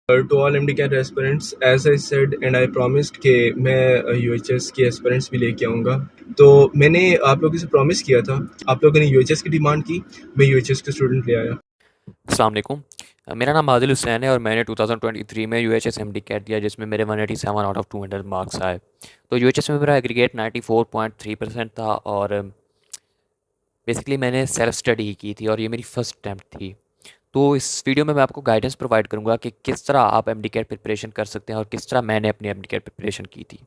To all MD-CAT aspirants, as I said and I promised कि मैं UHS के aspirants भी लेके आऊँगा। तो मैंने आप लोगों से प्रॉमिस किया था, आप लोगों ने यूएचएस की डिमांड की, मैं यूएचएस के स्टूडेंट ले आया। अस्सलाम वालेकुम। मेरा नाम आदिल हुसैन है और मैंने 2023 में यूएचएस एमडी कैट दिया जिसमें मेरे 187 आउट ऑफ 200 मार्क्स आए। तो यूएचएस में मेरा एग्रीगेट 94.3% था और बेसिकली मैंने सेल्फ स्टडी ही की थी और ये मेरी फर्स्ट अटैम्प्ट थी। तो इस वीडियो में मैं आपको गाइडेंस प्रोवाइड करूँगा कि किस तरह आप एमडी कैट प्रिपरेशन कर सकते हैं और किस तरह मैंने अपनी एमडी कैट प्रिपरेशन की थी।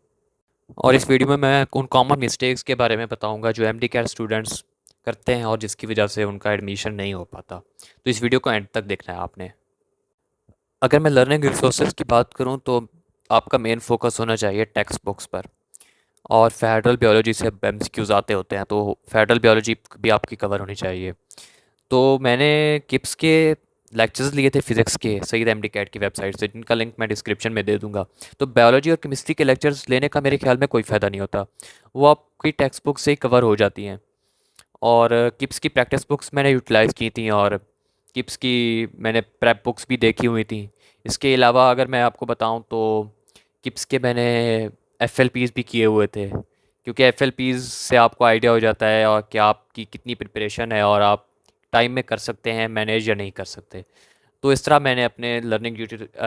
और इस वीडियो में मैं उन कॉमन मिस्टेक्स के बारे में बताऊंगा जो एमडी कैट स्टूडेंट्स करते हैं और जिसकी वजह से उनका एडमिशन नहीं हो पाता। तो इस वीडियो को एंड तक देखना है आपने। अगर मैं लर्निंग रिसोर्सेज की बात करूं तो आपका मेन फोकस होना चाहिए टेक्स्ट बुक्स पर। और फेडरल बायोलॉजी से एमसीक्यूज आते होते हैं तो फेडरल बायोलॉजी भी आपकी कवर होनी चाहिए। तो मैंने किप्स के लेक्चर्स लिए थे फिज़िक्स के सईद एमडी कैट की वेबसाइट से, जिनका लिंक मैं डिस्क्रिप्शन में दे दूंगा। तो बायोलॉजी और केमिस्ट्री के लेक्चर्स लेने का मेरे ख्याल में कोई फ़ायदा नहीं होता, वो आपकी टेक्स्ट बुक से ही कवर हो जाती हैं। और किप्स की प्रैक्टिस बुक्स मैंने यूटिलाइज़ की थी और किप्स की मैंने प्रेप बुक्स भी देखी हुई थी। इसके अलावा अगर मैं आपको बताऊं तो किप्स के मैंने एफ एल पीज़ भी किए हुए थे, क्योंकि एफ एल पीज़ से आपको आइडिया हो जाता है और कि आपकी कितनी प्रिपरेशन है और आप टाइम में कर सकते हैं मैनेज या नहीं कर सकते। तो इस तरह मैंने अपने लर्निंग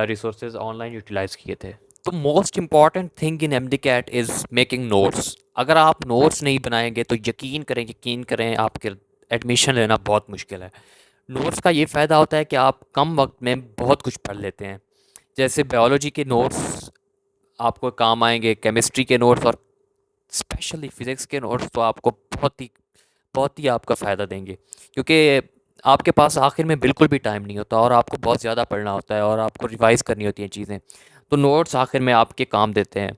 रिसोर्सेज ऑनलाइन यूटिलाइज़ किए थे। तो most important thing in MD CAT is making notes. अगर आप नोट्स नहीं बनाएंगे तो यकीन करें आपके एडमिशन लेना बहुत मुश्किल है। नोट्स का ये फ़ायदा होता है कि आप कम वक्त में बहुत कुछ पढ़ लेते हैं। जैसे बायोलॉजी के नोट्स आपको काम आएंगे, केमिस्ट्री के नोट्स और स्पेशली फ़िज़िक्स के नोट्स तो आपको बहुत ही आपका फ़ायदा देंगे, क्योंकि आपके पास आखिर में बिल्कुल भी टाइम नहीं होता और आपको बहुत ज़्यादा पढ़ना होता है और आपको रिवाइज़ करनी होती हैं चीज़ें। तो नोट्स आखिर में आपके काम देते हैं।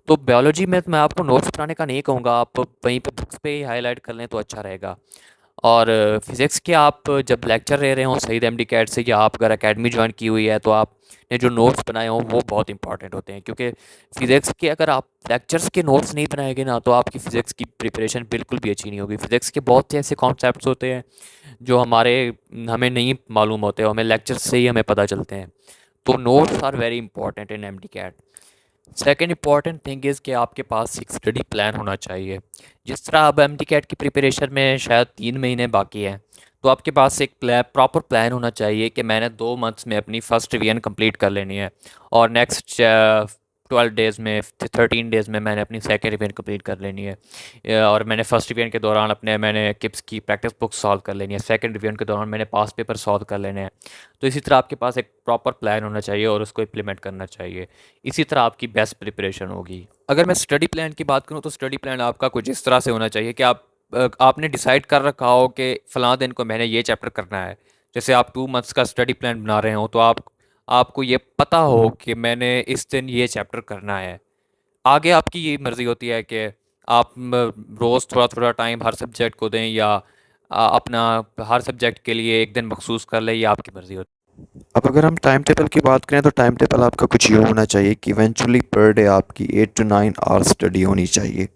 तो बायोलॉजी में मैं आपको नोट्स बनाने का नहीं कहूँगा, आप वहीं पे बुक्स पे ही हाईलाइट कर लें तो अच्छा रहेगा। और फिज़िक्स के आप जब लेक्चर ले रहे हों सईद एमडी कैट से, या आप अगर एकेडमी ज्वाइन की हुई है तो आपने जो नोट्स बनाए हों वो बहुत इंपॉर्टेंट होते हैं, क्योंकि फ़िज़िक्स के अगर आप लेक्चर्स के नोट्स नहीं बनाएंगे ना तो आपकी फ़िज़िक्स की प्रिपरेशन बिल्कुल भी अच्छी नहीं होगी। फ़िज़िक्स के बहुत से ऐसे कॉन्सेप्ट्स होते हैं जो हमें नहीं मालूम होते और हमें लेक्चर्स से ही हमें पता चलते हैं। तो notes are very important in MD CAT. Second important thing is कि आपके पास एक स्टडी प्लान होना चाहिए। जिस तरह अब एमडी कैट की प्रिपरेशन में शायद 3 महीने बाकी हैं, तो आपके पास एक प्रॉपर प्लान होना चाहिए कि मैंने 2 मंथ्स में अपनी फ़र्स्ट रिवीजन कंप्लीट कर लेनी है और नेक्स्ट 12 डेज़ में 13 डेज़ में मैंने अपनी सेकेंड रिवीजन कंप्लीट कर लेनी है। और मैंने फर्स्ट रिवीजन के दौरान मैंने किप्स की प्रैक्टिस बुक सॉल्व कर लेनी है, सेकेंड रिवीजन के दौरान मैंने पास पेपर सॉल्व कर लेने हैं। तो इसी तरह आपके पास एक प्रॉपर प्लान होना चाहिए और उसको इम्प्लीमेंट करना चाहिए। इसी तरह आपकी बेस्ट प्रिपरेशन होगी। अगर मैं स्टडी प्लान की बात करूँ तो स्टडी प्लान आपका कुछ इस तरह से होना चाहिए कि आपने डिसाइड कर रखा हो कि फ़लाँ दिन को मैंने ये चैप्टर करना है। जैसे आप 2 मंथ्स का स्टडी प्लान बना रहे हो तो आपको ये पता हो कि मैंने इस दिन ये चैप्टर करना है। आगे आपकी ये मर्ज़ी होती है कि आप रोज़ थोड़ा थोड़ा टाइम हर सब्जेक्ट को दें या अपना हर सब्जेक्ट के लिए एक दिन मखसूस कर लें, ये आपकी मर्ज़ी होती है। अब अगर हम टाइम टेबल की बात करें तो टाइम टेबल आपका कुछ यूँ होना चाहिए कि इवेंचुअली पर डे आपकी 8 to 9 आवर्स स्टडी होनी चाहिए।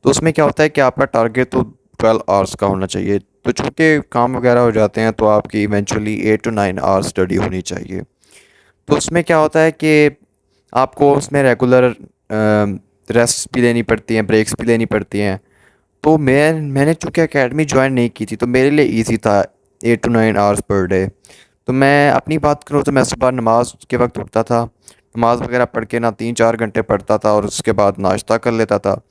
तो उसमें क्या होता है कि आपका टारगेट तो 12 आवर्स का होना चाहिए, तो चूँकि काम वगैरह हो जाते हैं तो आपकी इवेंचुअली 8 to 9 आवर्स स्टडी होनी चाहिए। तो उसमें क्या होता है कि आपको उसमें रेगुलर रेस्ट भी लेनी पड़ती हैं, ब्रेक्स भी लेनी पड़ती हैं। तो मैंने चूँकि एकेडमी ज्वाइन नहीं की थी तो मेरे लिए ईजी था 8 to 9 आवर्स पर डे। तो मैं अपनी बात करूँ तो मैं सुबह नमाज के वक्त उठता था, नमाज वगैरह पढ़ के ना 3-4 घंटे पढ़ता था और उसके बाद नाश्ता कर लेता था।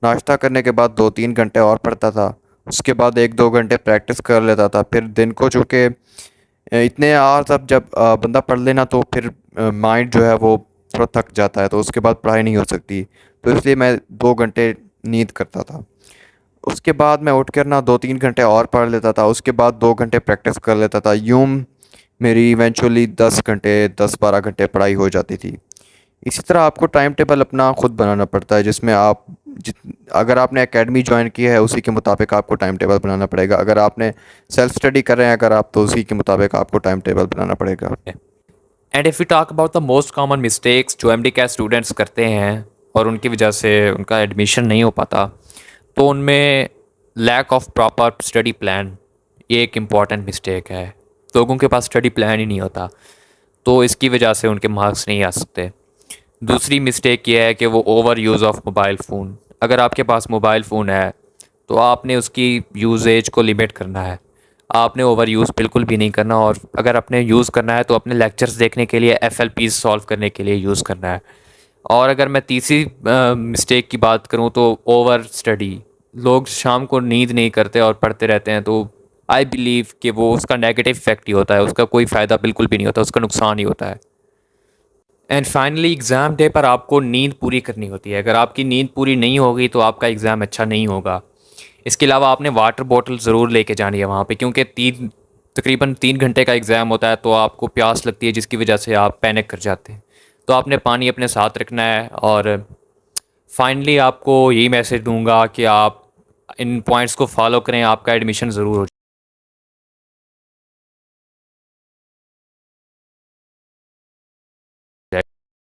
नाश्ता करने के बाद 2-3 घंटे और पढ़ता था। उसके बाद 1-2 घंटे प्रैक्टिस कर लेता था। फिर दिन को चूँकि इतने आवर्स अब जब बंदा पढ़ लेना तो फिर माइंड जो है वो थोड़ा थक जाता है, तो उसके बाद पढ़ाई नहीं हो सकती। तो इसलिए मैं 2 घंटे नींद करता था। उसके बाद मैं उठ कर ना 2-3 घंटे और पढ़ लेता था। उसके बाद 2 घंटे प्रैक्टिस कर लेता था। यूँ मेरी इवेंचुअली 10 घंटे 10-12 घंटे पढ़ाई हो जाती थी। इसी तरह आपको टाइम टेबल अपना ख़ुद बनाना पड़ता है, जिसमें आप जित अगर आपने एकेडमी ज्वाइन की है उसी के मुताबिक आपको टाइम टेबल बनाना पड़ेगा। अगर आपने सेल्फ स्टडी कर रहे हैं अगर आप, तो उसी के मुताबिक आपको टाइम टेबल बनाना पड़ेगा। And if you talk about the most common mistakes जो एमडी कैट स्टूडेंट्स करते हैं और उनकी वजह से उनका एडमिशन नहीं हो पाता, तो उनमें lack of proper study plan ये एक इम्पॉर्टेंट मिस्टेक है। लोगों के पास स्टडी प्लान ही नहीं होता। तो इसकी वजह से उनके मार्क्स नहीं आ सकते। दूसरी मिस्टेक ये है कि वो over use of mobile phone. अगर आपके पास मोबाइल फ़ोन है तो आपने उसकी यूजेज को लिमिट करना है। आपने ओवर यूज़ बिल्कुल भी नहीं करना, और अगर आपने यूज़ करना है तो अपने लेक्चर्स देखने के लिए, एफएलपीज़ सॉल्व करने के लिए यूज़ करना है। और अगर मैं तीसरी मिस्टेक की बात करूँ तो ओवर स्टडी। लोग शाम को नींद नहीं करते और पढ़ते रहते हैं, तो आई बिलीव कि वो उसका नेगेटिव इफेक्ट ही होता है, उसका कोई फ़ायदा बिल्कुल भी नहीं होता, उसका नुकसान ही होता है। एंड फाइनली एग्ज़ाम डे पर आपको नींद पूरी करनी होती है। अगर आपकी नींद पूरी नहीं होगी तो आपका एग्ज़ाम अच्छा नहीं होगा। इसके अलावा आपने वाटर बॉटल ज़रूर लेके जानी है वहाँ पे, क्योंकि तकरीबन 3 घंटे का एग्ज़ाम होता है, तो आपको प्यास लगती है जिसकी वजह से आप पैनिक कर जाते हैं। तो आपने पानी अपने साथ रखना है। और फाइनली आपको यही मैसेज दूंगा कि आप इन पॉइंट्स को फॉलो करें, आपका एडमिशन ज़रूर हो